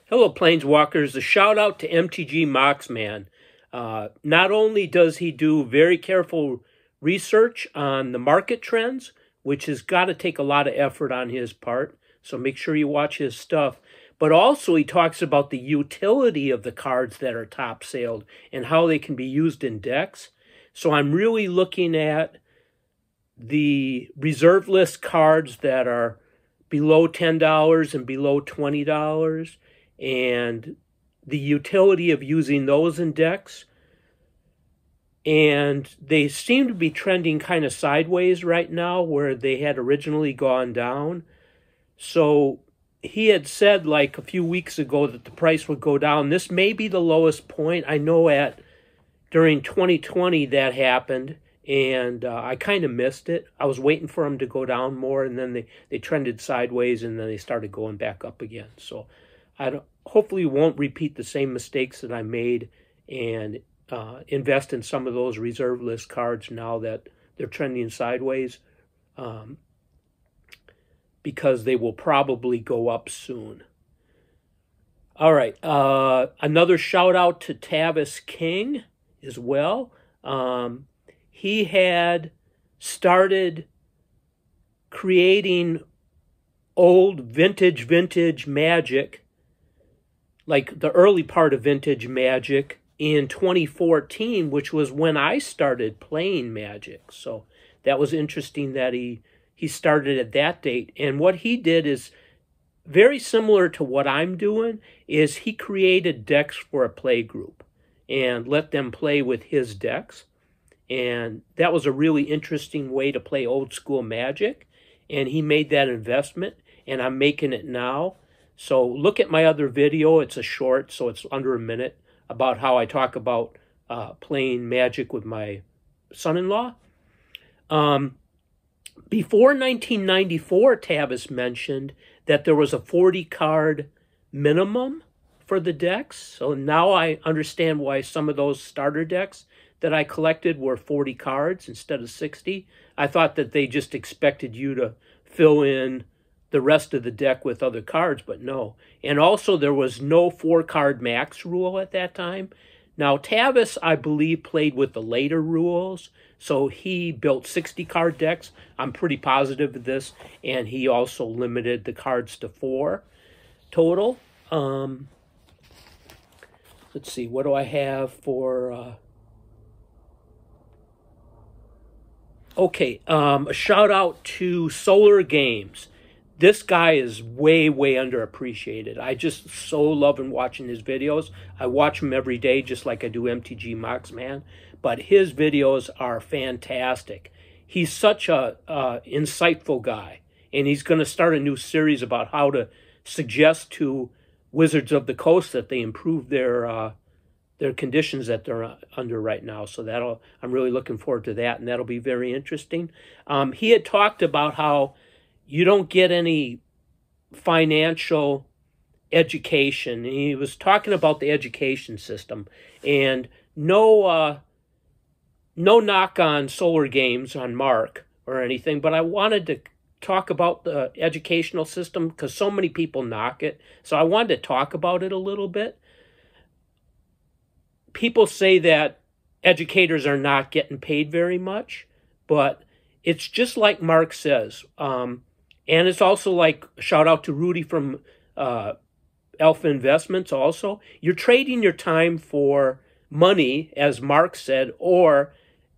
Hello, Planeswalkers. A shout out to MtG Marksman. Not only does he do very careful research on the market trends, which has got to take a lot of effort on his part, so make sure you watch his stuff, but also he talks about the utility of the cards that are top sailed and how they can be used in decks. So I'm really looking at the reserve list cards that are below $10 and below $20, and the utility of using those in decks. And they seem to be trending kind of sideways right now, where they had originally gone down. So he had said like a few weeks ago that the price would go down. This may be the lowest point. I know during 2020 that happened, and I kind of missed it. I was waiting for them to go down more, and then they trended sideways, and then they started going back up again. So hopefully won't repeat the same mistakes that I made and invest in some of those reserve list cards now that they're trending sideways, because they will probably go up soon. All right, another shout out to Tavis King as well. He had started creating old vintage Magic, like the early part of vintage Magic, in 2014, which was when I started playing Magic. So that was interesting that he started at that date. And what he did is very similar to what I'm doing, is he created decks for a play group and let them play with his decks. And that was a really interesting way to play old school Magic. And he made that investment, and I'm making it now. So look at my other video. It's a short, so it's under a minute, about how I talk about playing Magic with my son-in-law. Before 1994, Tavis mentioned that there was a 40-card minimum for the decks. So now I understand why some of those starter decks that I collected were 40 cards instead of 60. I thought that they just expected you to fill in the rest of the deck with other cards, but no. And also there was no 4-card max rule at that time. Now Tavis, I believe, played with the later rules, so he built 60-card decks. I'm pretty positive of this, and he also limited the cards to 4 total. Let's see, what do I have for... Okay, a shout out to Solar Games. This guy is way underappreciated. I just so love watching his videos. I watch him every day, just like I do MtG Marksman. But his videos are fantastic. He's such a insightful guy, and he's going to start a new series about how to suggest to Wizards of the Coast that they improve their conditions that they're under right now. So I'm really looking forward to that, and that'll be very interesting. He had talked about how you don't get any financial education. He was talking about the education system, and no knock on Solar Games, on Mark or anything, but I wanted to talk about the educational system because so many people knock it. So I wanted to talk about it a little bit. People say that educators are not getting paid very much, but it's just like Mark says. And it's also like, shout out to Rudy from Alpha Investments also. You're trading your time for money, as Mark said, or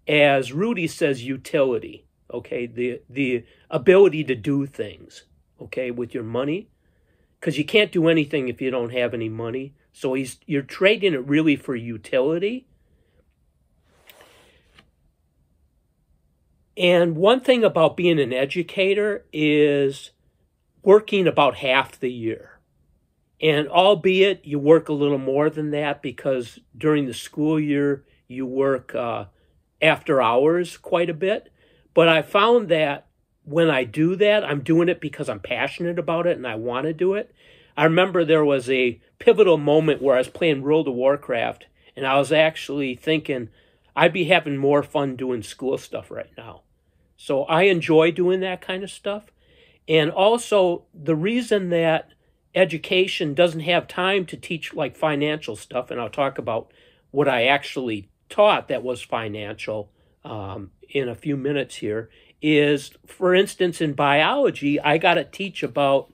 as Rudy says, utility. Okay, the ability to do things, okay, with your money. Because you can't do anything if you don't have any money. So you're trading it really for utility. And one thing about being an educator is working about half the year. And albeit you work a little more than that, because during the school year you work after hours quite a bit. But I found that when I do that, I'm doing it because I'm passionate about it and I want to do it. I remember there was a pivotal moment where I was playing World of Warcraft, and I was actually thinking I'd be having more fun doing school stuff right now. So I enjoy doing that kind of stuff. And also, the reason that education doesn't have time to teach like financial stuff, and I'll talk about what I actually taught that was financial in a few minutes here, is, for instance, in biology, I got to teach about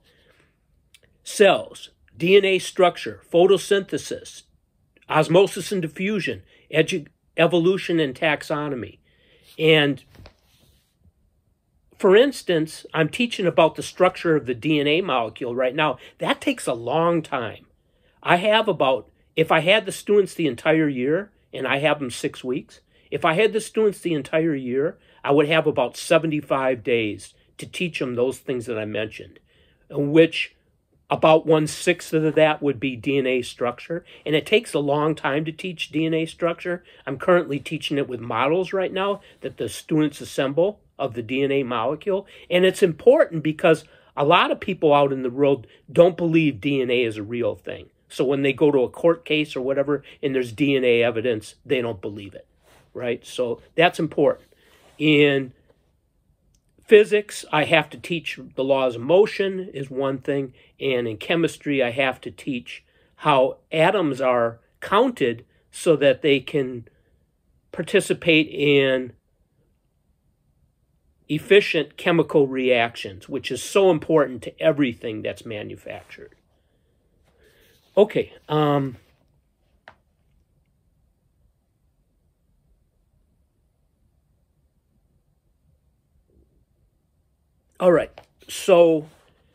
cells, DNA structure, photosynthesis, osmosis and diffusion, evolution and taxonomy. And for instance, I'm teaching about the structure of the DNA molecule right now. That takes a long time. I have about, if I had the students the entire year, and I have them 6 weeks, if I had the students the entire year, I would have about 75 days to teach them those things that I mentioned, in which about 1/6 of that would be DNA structure. And it takes a long time to teach DNA structure. I'm currently teaching it with models right now that the students assemble of the DNA molecule. And it's important because a lot of people out in the world don't believe DNA is a real thing. So when they go to a court case or whatever and there's DNA evidence, they don't believe it, right? So that's important. In physics, I have to teach the laws of motion is one thing. And in chemistry, I have to teach how atoms are counted so that they can participate in efficient chemical reactions, which is so important to everything that's manufactured. Okay. All right. So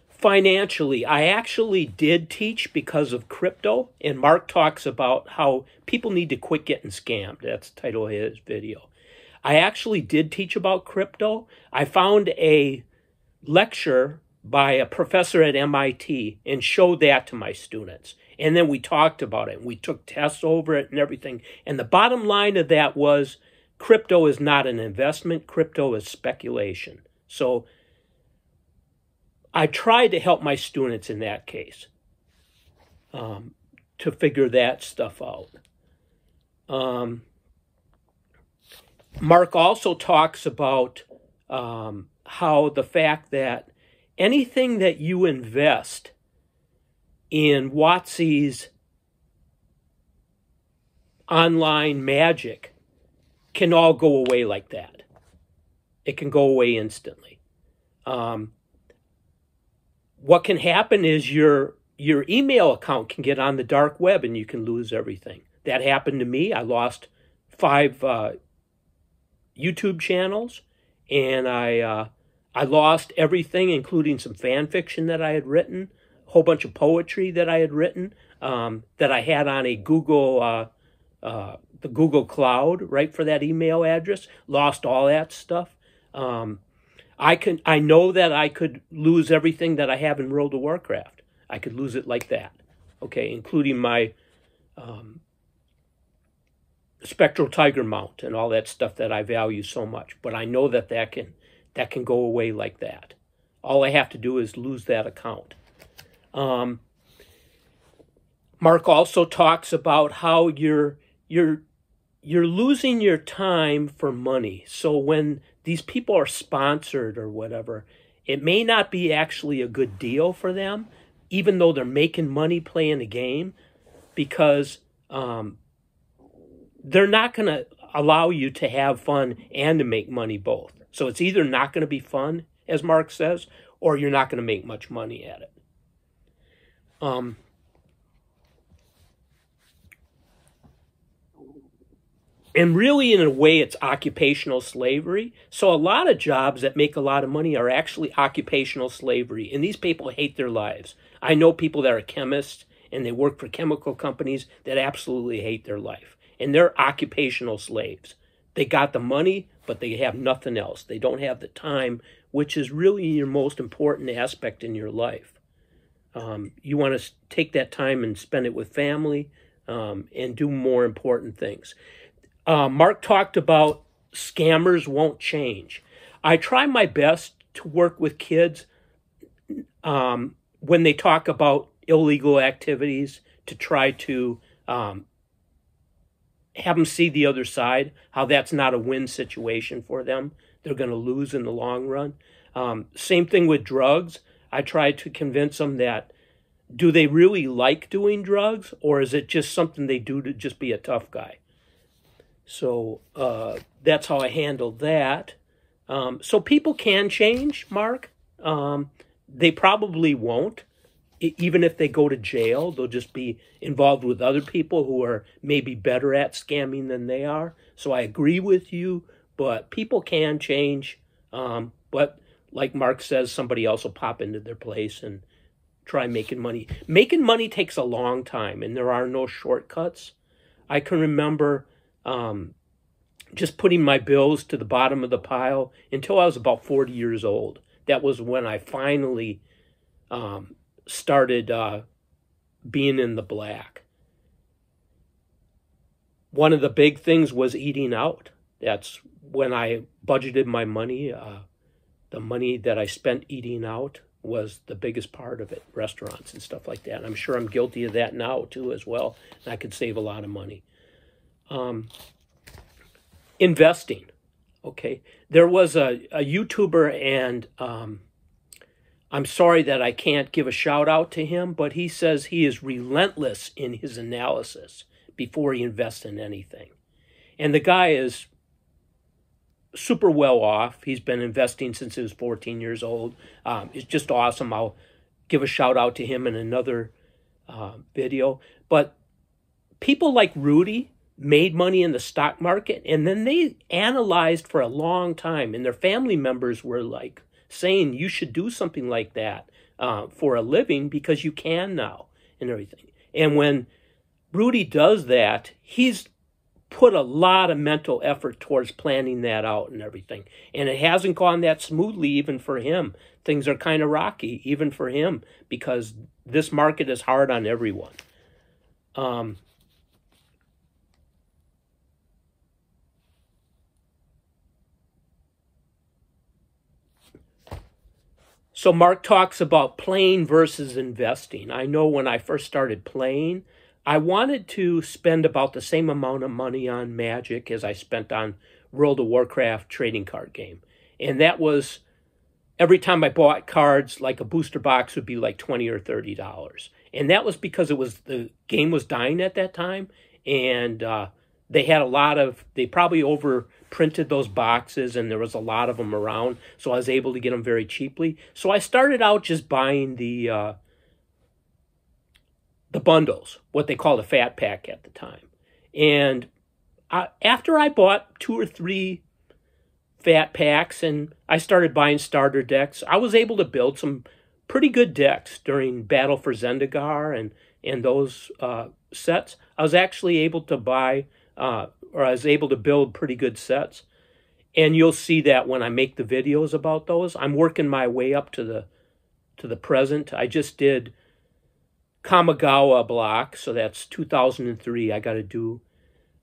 financially, I actually did teach because of crypto, and Mark talks about how people need to quit getting scammed. That's the title of his video. I actually did teach about crypto. I found a lecture by a professor at MIT and showed that to my students. And then we talked about it. We took tests over it and everything. And the bottom line of that was crypto is not an investment. Crypto is speculation. So I tried to help my students in that case to figure that stuff out. Mark also talks about how the fact that anything that you invest in WotC's online magic can all go away like that. It can go away instantly. What can happen is your email account can get on the dark web and you can lose everything. That happened to me. I lost 5 YouTube channels, and I lost everything, including some fan fiction that I had written, a whole bunch of poetry that I had written, that I had on a Google, the Google Cloud, right, for that email address. Lost all that stuff. I know that I could lose everything that I have in World of Warcraft. I could lose it like that, okay, including my Spectral Tiger mount and all that stuff that I value so much. But I know that can go away like that. All I have to do is lose that account. Mark also talks about how you're losing your time for money. So when these people are sponsored or whatever, it may not be actually a good deal for them, even though they're making money playing a game, because they're not going to allow you to have fun and to make money both. So it's either not going to be fun, as Mark says, or you're not going to make much money at it. And really, in a way, it's occupational slavery. So a lot of jobs that make a lot of money are actually occupational slavery. And these people hate their lives. I know people that are chemists and they work for chemical companies that absolutely hate their life. And they're occupational slaves. They got the money, but they have nothing else. They don't have the time, which is really your most important aspect in your life. You want to take that time and spend it with family and do more important things. Mark talked about scammers won't change. I try my best to work with kids when they talk about illegal activities to try to have them see the other side, how that's not a win situation for them. They're going to lose in the long run. Same thing with drugs. I try to convince them that do they really like doing drugs, or is it just something they do to just be a tough guy? So that's how I handled that. So people can change, Mark. They probably won't. Even if they go to jail, they'll just be involved with other people who are maybe better at scamming than they are. So I agree with you, but people can change. But like Mark says, somebody else will pop into their place and try making money. Making money takes a long time, and there are no shortcuts. I can remember just putting my bills to the bottom of the pile until I was about 40 years old. That was when I finally started being in the black. One of the big things was eating out. That's when I budgeted my money. The money that I spent eating out was the biggest part of it, restaurants and stuff like that. And I'm sure I'm guilty of that now too as well. And I could save a lot of money. Investing. Okay. There was a YouTuber, and I'm sorry that I can't give a shout out to him, but he says he is relentless in his analysis before he invests in anything. And the guy is super well off. He's been investing since he was 14 years old. It's just awesome. I'll give a shout out to him in another video. But people like Rudy made money in the stock market, and then they analyzed for a long time, and their family members were like saying you should do something like that for a living because you can now and everything. And when Rudy does that, he's put a lot of mental effort towards planning that out and everything. And it hasn't gone that smoothly even for him. Things are kind of rocky even for him because this market is hard on everyone. So Mark talks about playing versus investing. I know when I first started playing, I wanted to spend about the same amount of money on Magic as I spent on World of Warcraft trading card game. And that was, every time I bought cards, like a booster box would be like $20 or $30. And that was because the game was dying at that time. And they had they probably overprinted those boxes, and there was a lot of them around. So I was able to get them very cheaply. So I started out just buying the bundles, what they called a fat pack at the time. And after I bought 2 or 3 fat packs and I started buying starter decks, I was able to build some pretty good decks during Battle for Zendikar and those sets. I was actually able to buy, or I was able to build pretty good sets. And you'll see that when I make the videos about those. I'm working my way up to the present. I just did Kamigawa block, so that's 2003. I got to do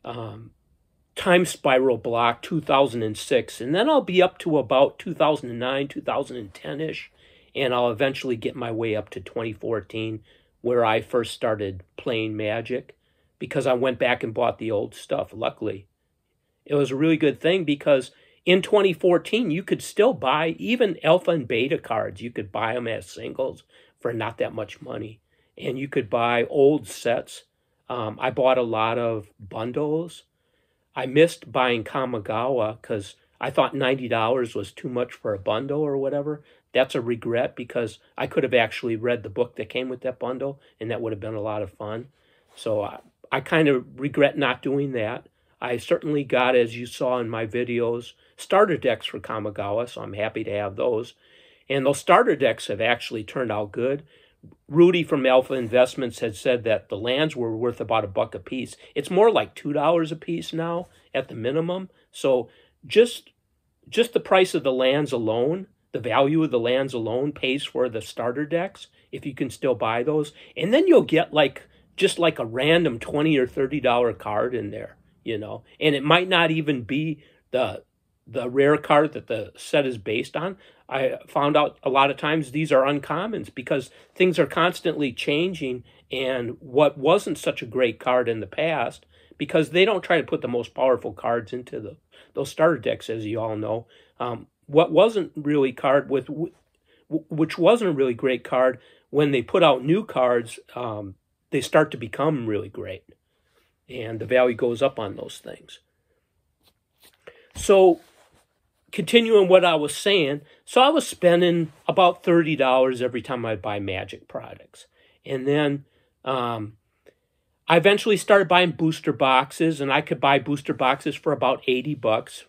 Time Spiral block 2006, and then I'll be up to about 2009, 2010-ish, and I'll eventually get my way up to 2014, where I first started playing Magic, because I went back and bought the old stuff, luckily. It was a really good thing, because in 2014, you could still buy even alpha and beta cards. You could buy them as singles for not that much money. And you could buy old sets. I bought a lot of bundles. I missed buying Kamigawa because I thought $90 was too much for a bundle or whatever. That's a regret because I could have actually read the book that came with that bundle, and that would have been a lot of fun. So I kind of regret not doing that. I certainly got, as you saw in my videos, starter decks for Kamigawa, so I'm happy to have those. And those starter decks have actually turned out good. Rudy from Alpha Investments had said that the lands were worth about $1 a piece. It's more like $2 a piece now at the minimum. So just the price of the lands alone, the value of the lands alone pays for the starter decks, if you can still buy those. And then you'll get just like a random $20 or $30 card in there, you know. And it might not even be the rare card that the set is based on. I found out a lot of times these are uncommons because things are constantly changing, and what wasn't such a great card in the past, because they don't try to put the most powerful cards into those starter decks, as you all know. What wasn't really which wasn't a really great card, when they put out new cards, they start to become really great. And the value goes up on those things. So, continuing what I was saying, so I was spending about $30 every time I buy Magic products. And then I eventually started buying booster boxes, and I could buy booster boxes for about $80,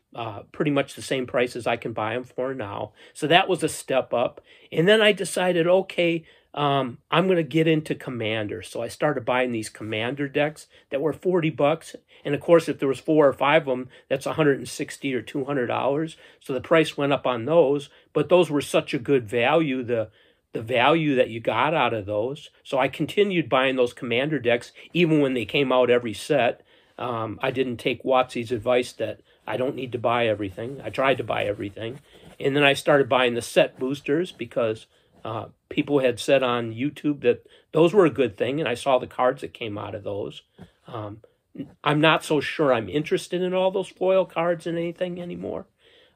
pretty much the same price as I can buy them for now. So that was a step up. And then I decided, okay, I'm going to get into Commander. So I started buying these Commander decks that were $40. And of course, if there was 4 or 5 of them, that's $160 or $200. So the price went up on those. But those were such a good value, the value that you got out of those. So I continued buying those Commander decks, even when they came out every set. I didn't take Watsy's advice that I don't need to buy everything. I tried to buy everything. And then I started buying the set boosters because people had said on YouTube that those were a good thing, and I saw the cards that came out of those. I'm not so sure I'm interested in all those foil cards and anything anymore.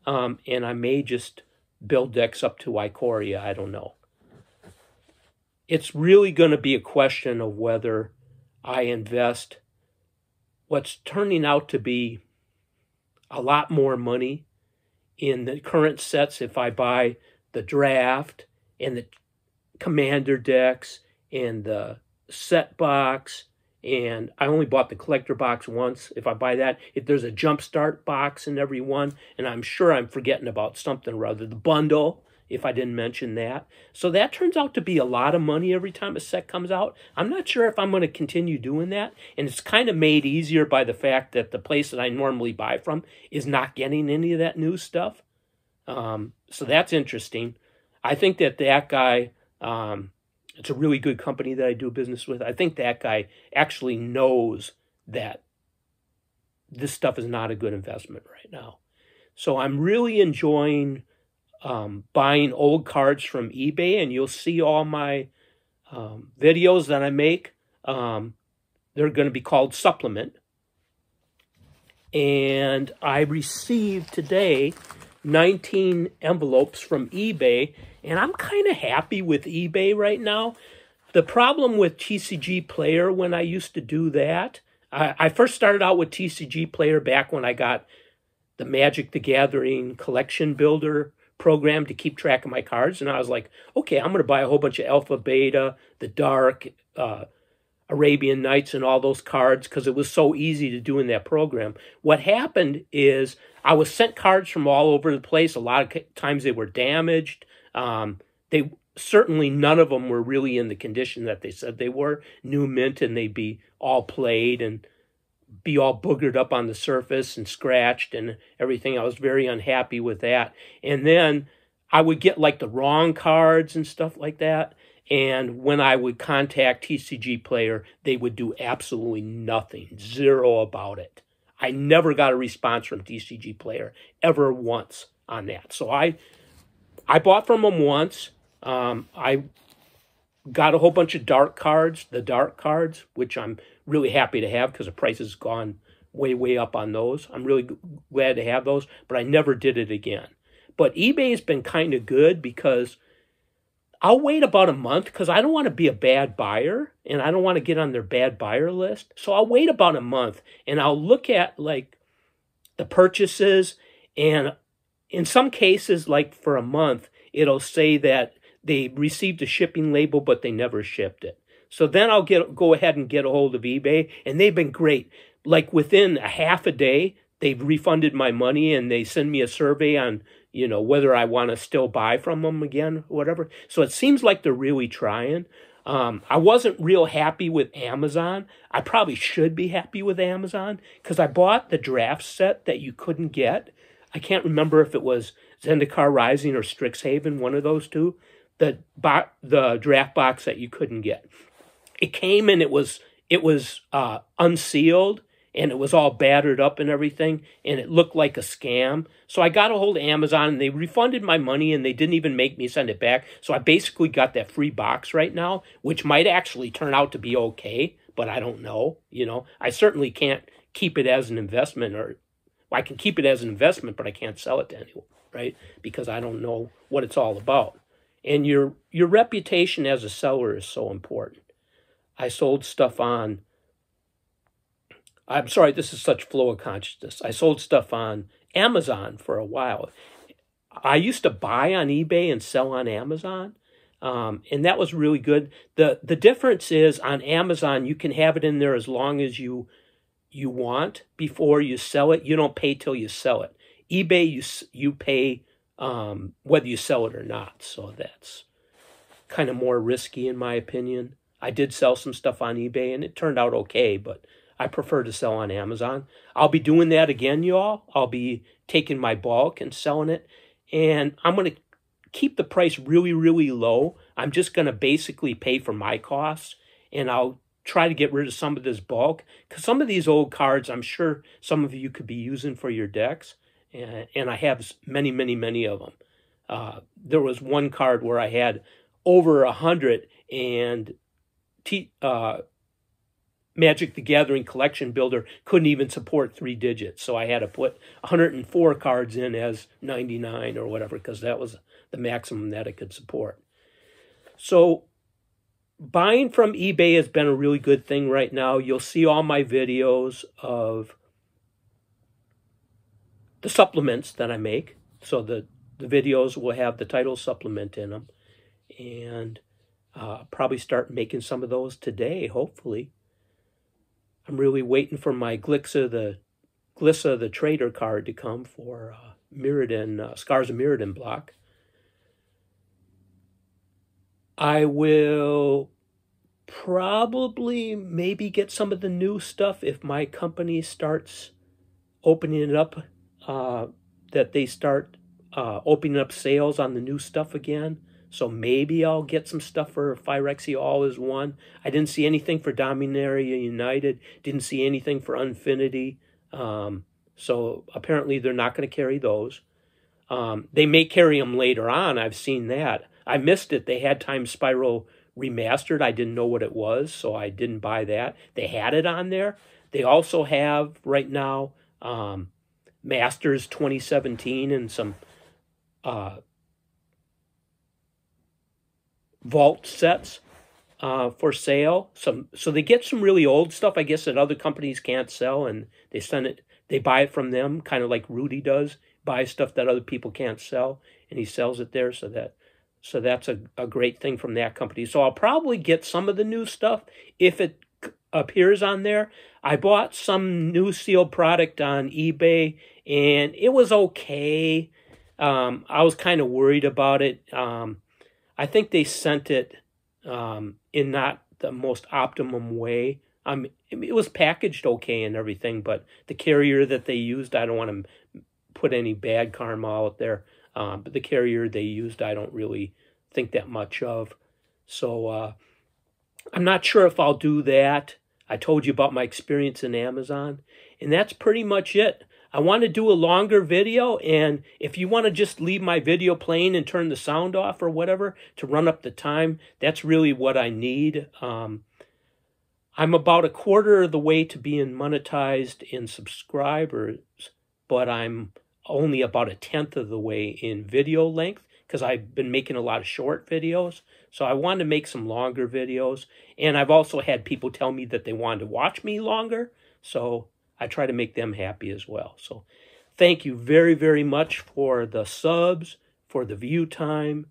And I may just build decks up to Ikoria. I don't know. It's really going to be a question of whether I invest what's turning out to be a lot more money in the current sets if I buy the draft and the Commander decks and the set box, and I only bought the collector box once. If I buy that, if there's a jumpstart box in every one, and I'm sure I'm forgetting about something or other, the bundle, if I didn't mention that. So that turns out to be a lot of money every time a set comes out. I'm not sure if I'm going to continue doing that, and it's kind of made easier by the fact that the place that I normally buy from is not getting any of that new stuff. So that's interesting. I think that guy, it's a really good company that I do business with. I think that guy actually knows that this stuff is not a good investment right now. So I'm really enjoying buying old cards from eBay, and you'll see all my videos that I make. They're going to be called Supplement. And I received today 19 envelopes from eBay, and I'm kind of happy with eBay right now. The problem with TCG Player, when I used to do that, I first started out with TCG Player back when I got the Magic the Gathering Collection Builder program to keep track of my cards, and I was like, okay, I'm going to buy a whole bunch of Alpha, Beta, the Dark, Arabian Nights, and all those cards because it was so easy to do in that program. What happened is I was sent cards from all over the place. A lot of times they were damaged. They certainly, none of them were really in the condition that they said they were. New mint, and they'd be all played and be all boogered up on the surface and scratched and everything. I was very unhappy with that. And then I would get like the wrong cards and stuff like that. And when I would contact TCG Player, they would do absolutely nothing, zero about it. I never got a response from TCG Player ever once on that. So I bought from them once. I got a whole bunch of dark cards, the dark cards, which I'm really happy to have because the price has gone way, way up on those. I'm really glad to have those, but I never did it again. But eBay has been kind of good because I'll wait about a month because I don't want to be a bad buyer and I don't want to get on their bad buyer list. So I'll wait about a month and I'll look at like the purchases, and in some cases, like for a month, it'll say that they received a shipping label, but they never shipped it. So then I'll go ahead and get a hold of eBay, and they've been great. Like within a half a day, they've refunded my money, and they send me a survey on, you know, whether I want to still buy from them again or whatever. So it seems like they're really trying. I wasn't real happy with Amazon. I probably should be happy with Amazon because I bought the draft set that you couldn't get. I can't remember if it was Zendikar Rising or Strixhaven, one of those two. The draft box that you couldn't get. It came and it was unsealed, and it was all battered up and everything, and it looked like a scam. So I got a hold of Amazon, and they refunded my money, and they didn't even make me send it back. So I basically got that free box right now, which might actually turn out to be okay, but I don't know. You know, I certainly can't keep it as an investment, or I can keep it as an investment, but I can't sell it to anyone, right? Because I don't know what it's all about. And your reputation as a seller is so important. I sold stuff on, I'm sorry, this is such flow of consciousness. I sold stuff on Amazon for a while. I used to buy on eBay and sell on Amazon, and that was really good. The difference is on Amazon, you can have it in there as long as you want before you sell it. You don't pay till you sell it. eBay, you pay whether you sell it or not. So that's kind of more risky in my opinion. I did sell some stuff on eBay and it turned out okay, but I prefer to sell on Amazon. I'll be doing that again, y'all. I'll be taking my bulk and selling it. And I'm going to keep the price really, really low. I'm just going to basically pay for my costs. And I'll try to get rid of some of this bulk. Because some of these old cards, I'm sure some of you could be using for your decks. And I have many, many, many of them. There was one card where I had over 100 and Magic the Gathering Collection Builder couldn't even support 3 digits. So I had to put 104 cards in as 99 or whatever, because that was the maximum that it could support. So buying from eBay has been a really good thing right now. You'll see all my videos of the supplements that I make. So the videos will have the title supplement in them. And probably start making some of those today, hopefully. I'm really waiting for my Glissa the Trader card to come for Mirrodin, Scars of Mirrodin block. I will probably maybe get some of the new stuff if my company starts opening it up, that they start opening up sales on the new stuff again. So maybe I'll get some stuff for Phyrexia All Is One. I didn't see anything for Dominaria United. Didn't see anything for Unfinity. So apparently they're not going to carry those. They may carry them later on. I've seen that. I missed it. They had Time Spiral Remastered. I didn't know what it was, so I didn't buy that. They had it on there. They also have, right now, Masters 2017 and some vault sets for sale. So they get some really old stuff, I guess, that other companies can't sell, and they buy it from them, kind of like Rudy does, buy stuff that other people can't sell, and he sells it there. So that's a great thing from that company. So I'll probably get some of the new stuff if it appears on there. I bought some new sealed product on eBay, and it was okay. I was kind of worried about it. I think they sent it in not the most optimum way. It was packaged okay and everything, but the carrier that they used, I don't want to put any bad karma out there, but the carrier they used, I don't really think that much of. So I'm not sure if I'll do that. I told you about my experience in Amazon, and that's pretty much it. I want to do a longer video, and if you want to just leave my video playing and turn the sound off or whatever to run up the time, that's really what I need. I'm about a quarter of the way to being monetized in subscribers, but I'm only about a tenth of the way in video length because I've been making a lot of short videos. So I wanted to make some longer videos, and I've also had people tell me that they wanted to watch me longer, so I try to make them happy as well. So thank you very, very much for the subs, for the view time,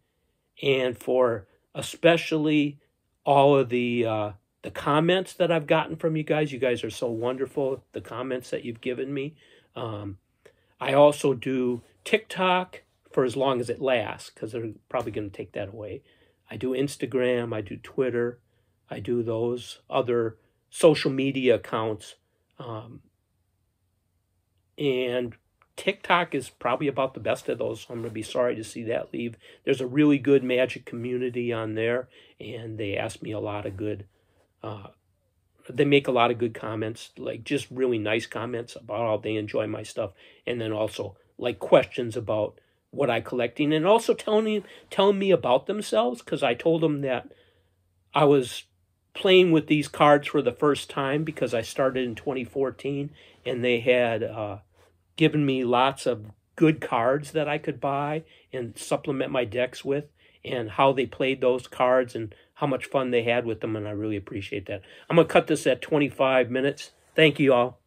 and for especially all of the comments that I've gotten from you guys. You guys are so wonderful, the comments that you've given me. I also do TikTok for as long as it lasts, because they're probably going to take that away. I do Instagram, I do Twitter, I do those other social media accounts. And TikTok is probably about the best of those, so I'm going to be sorry to see that leave. There's a really good Magic community on there, and they ask me a lot of good, they make a lot of good comments, like just really nice comments about how they enjoy my stuff, and then also like questions about what I'm collecting, and also telling me about themselves, because I told them that I was playing with these cards for the first time because I started in 2014, and they had given me lots of good cards that I could buy and supplement my decks with. and how they played those cards and how much fun they had with them, and I really appreciate that. I'm going to cut this at 25 minutes. Thank you all.